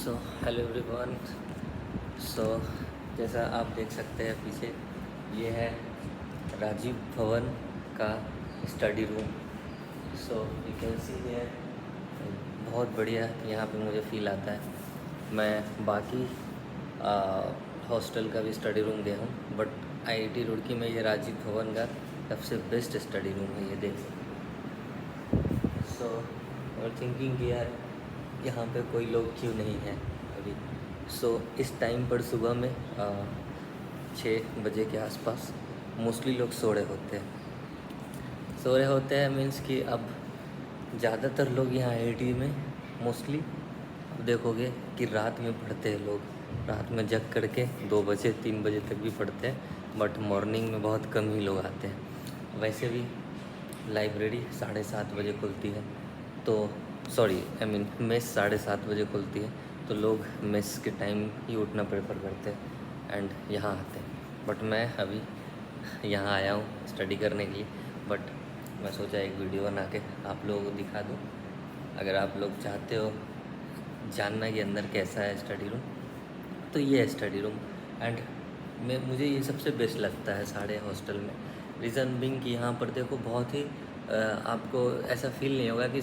So hello everyone. सो जैसा आप देख सकते हैं पीछे, ये है राजीव भवन का study room. So you can see here, बहुत बढ़िया यहाँ पे मुझे फ़ील आता है। मैं बाकी हॉस्टल का भी स्टडी रूम गया हूँ, बट आईआईटी रुड़की में ये राजीव भवन का सबसे बेस्ट स्टडी रूम है, ये देख सकते। सो और थिंकिंग कि यार यहाँ पे कोई लोग क्यों नहीं है अभी। सो इस टाइम पर सुबह में 6 बजे के आसपास मोस्टली लोग सो रहे होते हैं मीन्स कि अब ज़्यादातर लोग यहाँ आईआईटी में मोस्टली अब देखोगे कि रात में पढ़ते हैं लोग, रात में जग करके 2 बजे 3 बजे तक भी पढ़ते हैं, बट मॉर्निंग में बहुत कम ही लोग आते हैं। वैसे भी लाइब्रेरी 7:30 बजे खुलती है, तो मेस 7:30 बजे खुलती है, तो लोग मेस के टाइम ही उठना प्रेफर करते हैं एंड यहाँ आते हैं। बट मैं अभी यहाँ आया हूँ स्टडी करने के लिए, बट मैं सोचा एक वीडियो बना के आप लोगों को दिखा दूँ। अगर आप लोग चाहते हो जानना कि अंदर कैसा है स्टडी रूम, तो ये है स्टडी रूम। एंड मुझे ये सबसे बेस्ट लगता है सारे हॉस्टल में। रीज़न बिंग कि यहाँ पर देखो बहुत ही आपको ऐसा फील नहीं होगा कि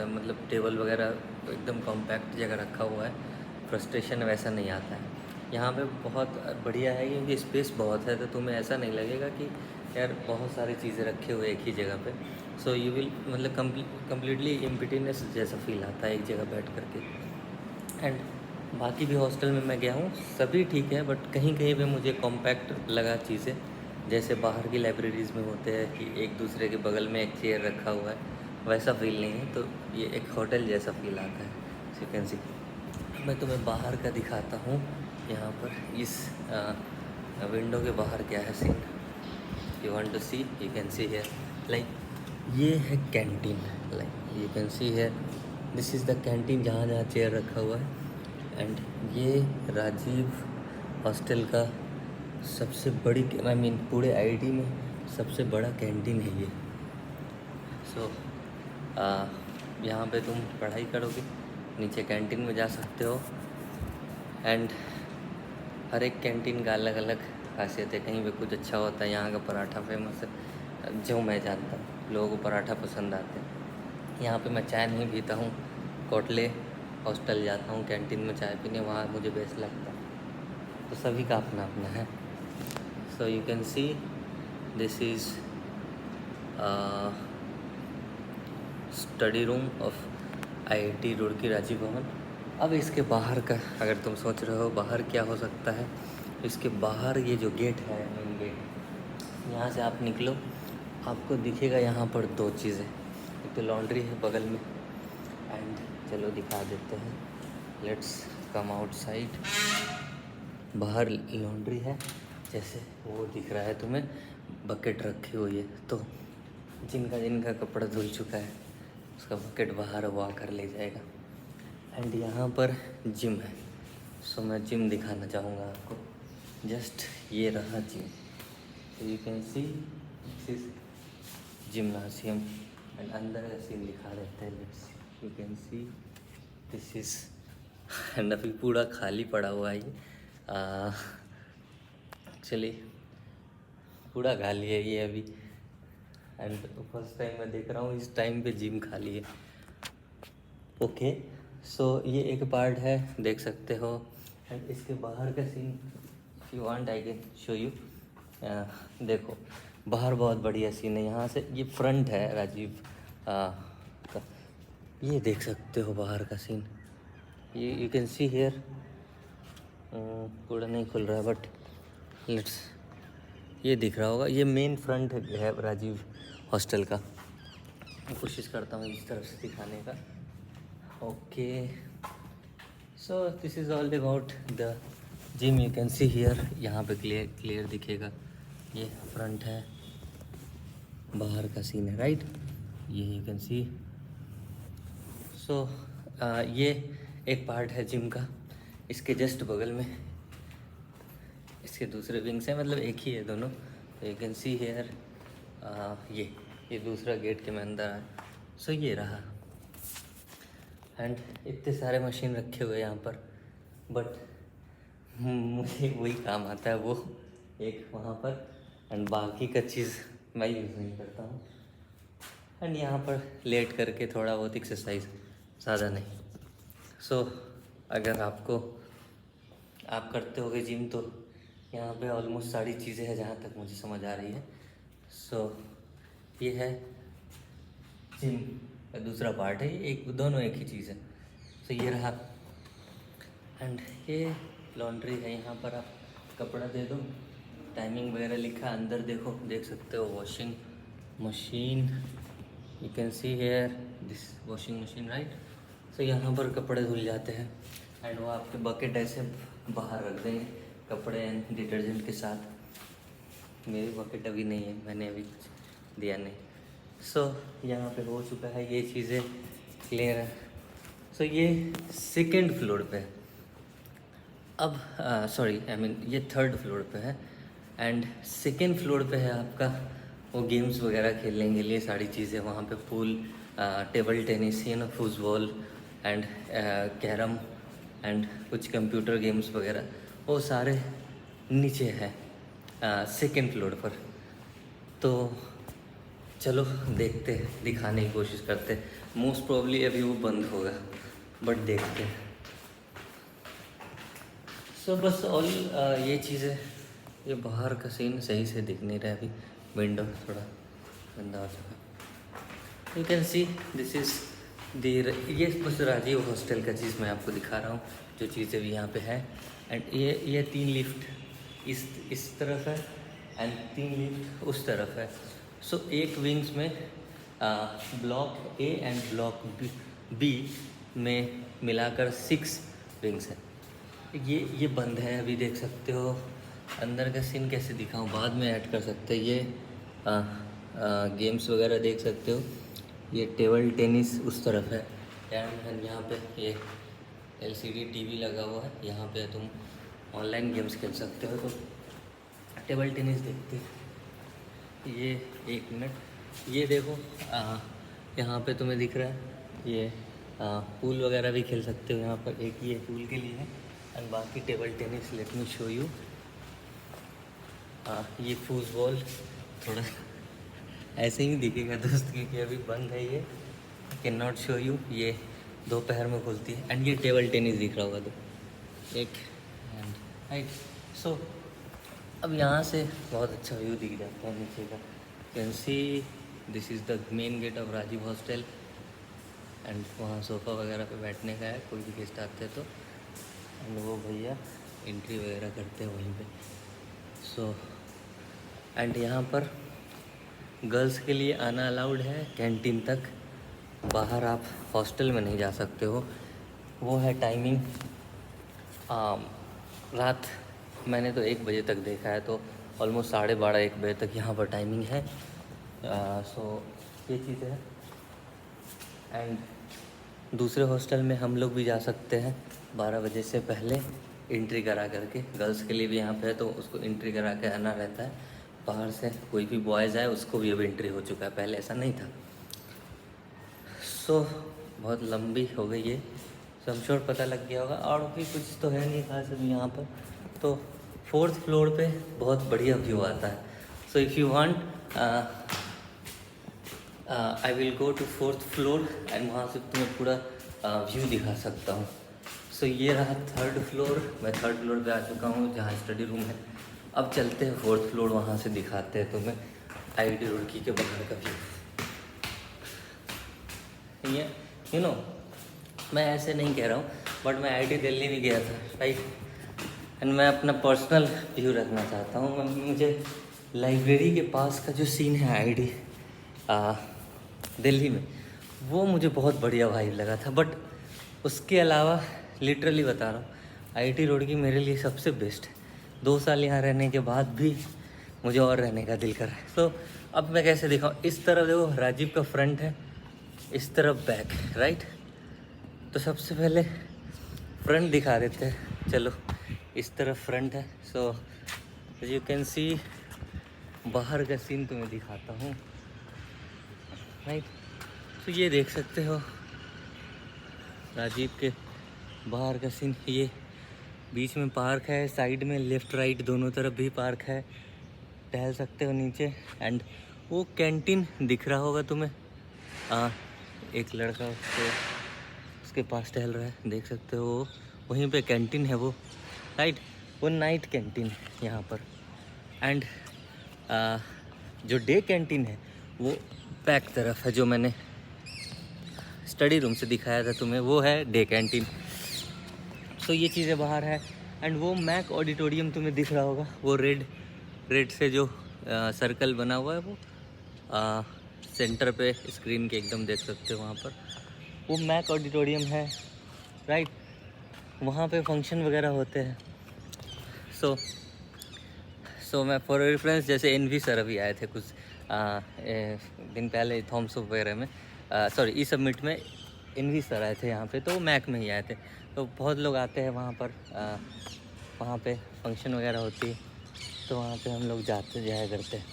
मतलब टेबल वगैरह एकदम कॉम्पैक्ट जगह रखा हुआ है, फ्रस्ट्रेशन वैसा नहीं आता है। यहाँ पे बहुत बढ़िया है क्योंकि स्पेस बहुत है, तो तुम्हें ऐसा नहीं लगेगा कि यार बहुत सारी चीज़ें रखे हुए एक ही जगह पे। सो यू विल मतलब कम्प्लीटली एम्प्टीनेस जैसा फील आता है एक जगह बैठ करके। एंड बाकी भी हॉस्टल में मैं गया हूँ, सभी ठीक है, बट कहीं कहीं पे मुझे कॉम्पैक्ट लगा चीज़ें, जैसे बाहर की लाइब्रेरीज़ में होते हैं कि एक दूसरे के बगल में एक चेयर रखा हुआ है, वैसा फील नहीं है। तो ये एक होटल जैसा फील आता है। सो कैन सी मैं तुम्हें बाहर का दिखाता हूँ। यहाँ पर इस विंडो के बाहर क्या है scene, you want to see, you can see here. Like ये है canteen, like you can see here, this is the canteen जहाँ जहाँ चेयर रखा हुआ है। एंड ये राजीव हॉस्टल का सबसे बड़ी पूरे आईआईटी में सबसे बड़ा कैंटीन है ये। सो यहाँ पे तुम पढ़ाई करोगे, नीचे कैंटीन में जा सकते हो। एंड हर एक कैंटीन का अलग अलग खासियत है, कहीं पे कुछ अच्छा होता है। यहाँ का पराठा फेमस है, जो मैं जानता हूँ लोगों को पराठा पसंद आते हैं। यहाँ पे मैं चाय नहीं पीता हूँ, कोटले हॉस्टल जाता हूँ कैंटीन में चाय पीने, वहाँ मुझे बेस्ट लगता है। तो सभी का अपना अपना है। So you can see this is study room of IIT Roorkee Rajiv Bhawan. अब इसके बाहर का अगर तुम सोच रहे हो बाहर क्या हो सकता है, इसके बाहर ये जो गेट है, मेन गेट, यहाँ से आप निकलो, आपको दिखेगा यहाँ पर 2 चीज़ें। एक तो लॉन्ड्री है बगल में, एंड चलो दिखा देते हैं, लेट्स कम आउटसाइड। बाहर लॉन्ड्री है, जैसे वो दिख रहा है तुम्हें, बकेट रखी हुई है, तो जिनका जिनका कपड़ा धुल चुका है उसका बकेट बाहर वो आकर ले जाएगा। एंड यहाँ पर जिम है। सो मैं जिम दिखाना चाहूँगा आपको, जस्ट ये रहा जिम। तो you can see this is जिम्नासियम। And अंदर का सीन दिखा देते हैं, let's you can see this is and अभी पूरा खाली पड़ा हुआ है ये। एक्चुअली पूरा खाली है ये अभी, एंड फर्स्ट टाइम मैं देख रहा हूँ इस टाइम पे जिम खाली है। ओके, सो ये एक पार्ट है, देख सकते हो। एंड इसके बाहर का scene if you want I can show you. देखो बाहर बहुत बढ़िया सीन है, यहाँ से ये फ्रंट है राजीव का, ये देख सकते हो बाहर का सीन। ये यू कैन सी हियर, पूरा नहीं खुल रहा है बट लेट्स, ये दिख रहा होगा, ये मेन फ्रंट है राजीव हॉस्टल का। मैं कोशिश करता हूँ इस तरफ से दिखाने का। Okay, so this is all about the gym, you can see here. यहाँ पे क्लियर दिखेगा, ये फ्रंट है, बाहर का सीन है, राइट, ये यू कैन सी। सो ये एक पार्ट है जिम का। इसके जस्ट बगल में इसके दूसरे विंग्स हैं, मतलब एक ही है दोनों। तो यू कैन सी हेयर, ये दूसरा गेट के मैं अंदर आया। सो ये रहा। एंड इतने सारे मशीन रखे हुए हैं यहाँ पर, बट मुझे वही काम आता है वो एक वहाँ पर, एंड बाकी का चीज़ मैं यूज़ नहीं करता हूँ। एंड यहाँ पर लेट करके थोड़ा बहुत एक्सरसाइज, ज़्यादा नहीं। सो अगर आप करते होगे जिम, तो यहाँ पे ऑलमोस्ट सारी चीज़ें हैं जहाँ तक मुझे समझ आ रही है। सो ये है जिम का दूसरा पार्ट है, एक दोनों एक ही चीज़ है। सो ये रहा, एंड ये लॉन्ड्री है। यहाँ पर आप कपड़ा दे दो, टाइमिंग वगैरह लिखा है, अंदर देखो, देख सकते हो washing machine, you can see here this washing machine, right. So यहाँ पर कपड़े धुल जाते हैं, एंड वो आपके बकेट ऐसे बाहर रख देंगे कपड़े एंड डिटर्जेंट के साथ। मेरी बकेट अभी नहीं है, मैंने अभी कुछ दिया नहीं। सो यहाँ पे हो चुका है, ये चीज़ें क्लियर है। सो ये सेकेंड फ्लोर पे है। अब सॉरी आई मीन ये थर्ड फ्लोर पे है, एंड सेकेंड फ्लोर पे है आपका वो गेम्स वगैरह खेलने के लिए सारी चीज़ें। वहाँ पे pool, table tennis, football and carrom and कुछ कंप्यूटर गेम्स वगैरह, वो सारे नीचे है सेकेंड फ्लोर पर। तो चलो देखते हैं, दिखाने की कोशिश करते हैं। मोस्ट प्रॉब्ली अभी वो बंद होगा, बट देखते हैं। सो बस ऑल ये चीज़ें, ये बाहर का सीन सही से दिख नहीं रहा है अभी, विंडो थोड़ा गंदा हो चुका। You can see this is ये बस राजीव हॉस्टल का चीज़ मैं आपको दिखा रहा हूँ, जो चीज़ें भी यहाँ पे है। एंड ये 3 लिफ्ट इस तरफ है, एंड 3 लिफ्ट उस तरफ है। सो एक विंग्स में block A and block B में मिलाकर 6 विंग्स है। ये बंद है अभी, देख सकते हो। अंदर का सीन कैसे दिखाऊं, बाद में ऐड कर सकते हैं। ये गेम्स वगैरह देख सकते हो। ये टेबल टेनिस उस तरफ है, एंड यहाँ पे ये LCD TV लगा हुआ है। यहाँ पे तुम ऑनलाइन गेम्स खेल सकते हो। तो टेबल टेनिस देखते हैं। ये 1 मिनट, ये देखो, यहाँ पे तुम्हें दिख रहा है ये पूल वगैरह भी खेल सकते हो। यहाँ पर एक ये पूल के लिए है, एंड बाकी table tennis. Let me show you. ये फुटबॉल थोड़ा ऐसे ही दिखेगा दोस्त, क्योंकि अभी बंद है ये, कैन नॉट शो यू। ये दोपहर में खुलती है। एंड ये टेबल टेनिस दिख रहा होगा तो एक, एंड राइट। सो अब यहाँ से बहुत अच्छा व्यू दिख जाता है नीचे का। Can see this is the main gate of Rajiv hostel, and वहाँ सोफ़ा वगैरह पे बैठने का है, कोई भी गेस्ट आते हैं तो। एंड वो भैया एंट्री वगैरह करते हैं वहीं पे। सो एंड यहाँ पर गर्ल्स के लिए आना अलाउड है कैंटीन तक, बाहर आप हॉस्टल में नहीं जा सकते हो। वो है टाइमिंग, रात मैंने तो 1 बजे तक देखा है, तो ऑलमोस्ट 12:30-1 बजे तक यहाँ पर टाइमिंग है। सो ये चीज़ है। एंड दूसरे हॉस्टल में हम लोग भी जा सकते हैं 12 बजे से पहले एंट्री करा करके। गर्ल्स के लिए भी यहाँ पे है, तो उसको एंट्री करा के आना रहता है। बाहर से कोई भी बॉयज़ आए उसको भी अब एंट्री हो चुका है, पहले ऐसा नहीं था। सो बहुत लंबी हो गई ये, सो श्योर पता लग गया होगा। और भी कुछ तो है नहीं खास अभी यहाँ पर। तो 4th फ्लोर पे बहुत बढ़िया व्यू आता है। So if you want I will go to 4th floor, and वहाँ से तुम्हें पूरा व्यू दिखा सकता हूँ। सो ये रहा 3rd फ्लोर। मैं 3rd फ्लोर पे आ चुका हूँ, जहाँ स्टडी रूम है। अब चलते हैं 4th फ्लोर, वहाँ से दिखाते हैं तुम्हें IIT रुड़की के बाहर का व्यू। ये यू नो, मैं ऐसे नहीं कह रहा हूँ, बट मैं IIT दिल्ली भी गया था, राइट। एंड मैं अपना पर्सनल व्यू रखना चाहता हूँ। मुझे लाइब्रेरी के पास का जो सीन है IIT दिल्ली में, वो मुझे बहुत बढ़िया वाइब लगा था। बट उसके अलावा लिटरली बता रहा हूँ, IIT रुड़की मेरे लिए सबसे बेस्ट है। 2 साल यहाँ रहने के बाद भी मुझे और रहने का दिल कर रहा है। तो अब मैं कैसे दिखाऊँ, इस तरफ देखो राजीव का फ्रंट है, इस तरफ बैक, राइट। तो सबसे पहले फ्रंट दिखा देते हैं, चलो। इस तरफ फ्रंट है। सो यू कैन सी, बाहर का सीन तुम्हें दिखाता हूँ, राइट। तो ये देख सकते हो, राजीव के बाहर का सीन। ये बीच में पार्क है, साइड में लेफ़्ट राइट दोनों तरफ भी पार्क है, टहल सकते हो नीचे। एंड वो कैंटीन दिख रहा होगा तुम्हें, एक लड़का उसके पास टहल रहा है, देख सकते हो वो वहीं पे कैंटीन है वो, राइट। वो नाइट कैंटीन है यहाँ पर। एंड जो डे कैंटीन है वो बैक तरफ है, जो मैंने स्टडी रूम से दिखाया था तुम्हें, वो है डे कैंटीन। सो ये चीज़ें बाहर है। एंड वो मैक ऑडिटोरियम तुम्हें दिख रहा होगा, वो रेड से जो सर्कल बना हुआ है, वो सेंटर पे स्क्रीन के एकदम देख सकते हो वहाँ पर, वो मैक ऑडिटोरियम है, राइट। वहाँ पे फंक्शन वगैरह होते हैं। सो मैं फॉर रेफरेंस, जैसे एनवी सर अभी आए थे कुछ दिन पहले थॉम्स वगैरह में, सॉरी ई सबमिट में एनवी सर आए थे यहाँ पे, तो मैक में ही आए थे। तो बहुत लोग आते हैं वहाँ पर, वहाँ पे फंक्शन वगैरह होती है, तो वहाँ पे हम लोग जाया करते हैं।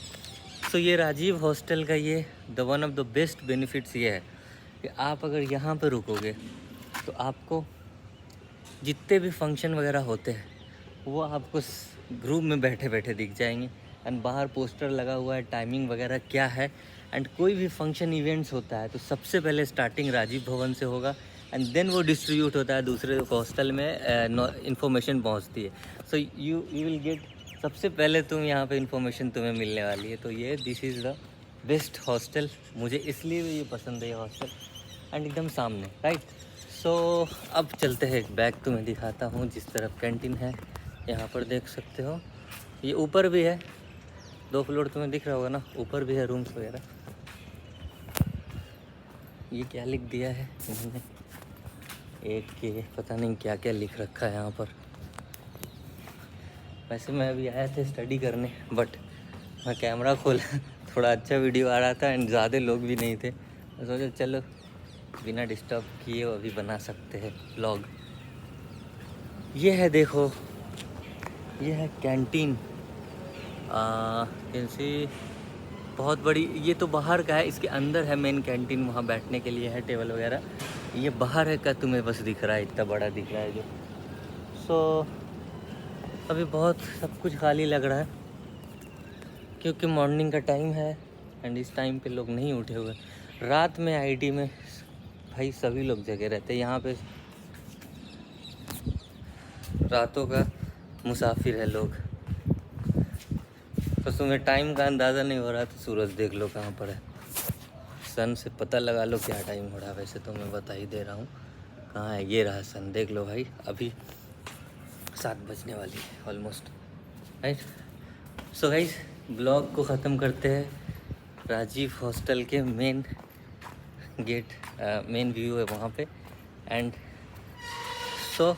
सो ये राजीव हॉस्टल का ये one of the best benefits ये है कि आप अगर यहाँ पे रुकोगे तो आपको जितने भी फंक्शन वगैरह होते हैं वो आपको ग्रुप में बैठे बैठे दिख जाएंगे। एंड बाहर पोस्टर लगा हुआ है, टाइमिंग वगैरह क्या है। एंड कोई भी फंक्शन इवेंट्स होता है तो सबसे पहले स्टार्टिंग राजीव भवन से होगा, एंड देन वो डिस्ट्रीब्यूट होता है दूसरे हॉस्टल में, इंफॉर्मेशन पहुंचती है। सो यू विल गेट, सबसे पहले तुम यहाँ पे इंफॉर्मेशन तुम्हें मिलने वाली है। तो ये this is the best hostel, मुझे इसलिए भी ये पसंद है ये हॉस्टल। एंड एकदम सामने, राइट। सो अब चलते हैं, एक बैग तुम्हें दिखाता हूँ जिस तरफ कैंटीन है, यहाँ पर देख सकते हो। ये ऊपर भी है, 2 फ्लोर तुम्हें दिख रहा होगा ना, ऊपर भी है रूम्स वगैरह। ये क्या लिख दिया है इन्होंने, एक के पता नहीं क्या क्या लिख रखा है यहाँ पर। वैसे मैं अभी आया था स्टडी करने, बट मैं कैमरा खोला थोड़ा अच्छा वीडियो आ रहा था एंड ज़्यादा लोग भी नहीं थे, मैं सोचा चलो बिना डिस्टर्ब किए अभी बना सकते हैं व्लॉग। ये है, देखो ये है कैंटीन, कैसे बहुत बड़ी। ये तो बाहर का है, इसके अंदर है मेन कैंटीन, वहाँ बैठने के लिए है टेबल वगैरह। ये बाहर है का तुम्हें बस दिख रहा है, इतना बड़ा दिख रहा है जो। सो अभी बहुत सब कुछ खाली लग रहा है क्योंकि मॉर्निंग का टाइम है एंड इस टाइम पे लोग नहीं उठे हुए। रात में आईटी में भाई सभी लोग जगे रहते हैं, यहाँ पे रातों का मुसाफिर है लोग। तो तुम्हें टाइम का अंदाज़ा नहीं हो रहा तो सूरज देख लो कहाँ पर है, सन से पता लगा लो क्या टाइम हो रहा है। वैसे तो मैं बता ही दे रहा हूँ कहाँ है, ये रहा सन, देख लो भाई, अभी 7 बजने वाली है almost, right. So guys blog को ख़त्म करते हैं। राजीव हॉस्टल के मेन गेट, मेन व्यू है वहाँ पे। एंड सो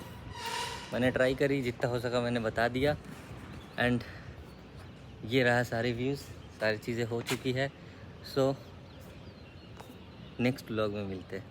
मैंने ट्राई करी, जितना हो सका मैंने बता दिया। एंड ये रहा सारे व्यूज़, सारी चीज़ें हो चुकी है। सो नेक्स्ट ब्लॉग में मिलते हैं।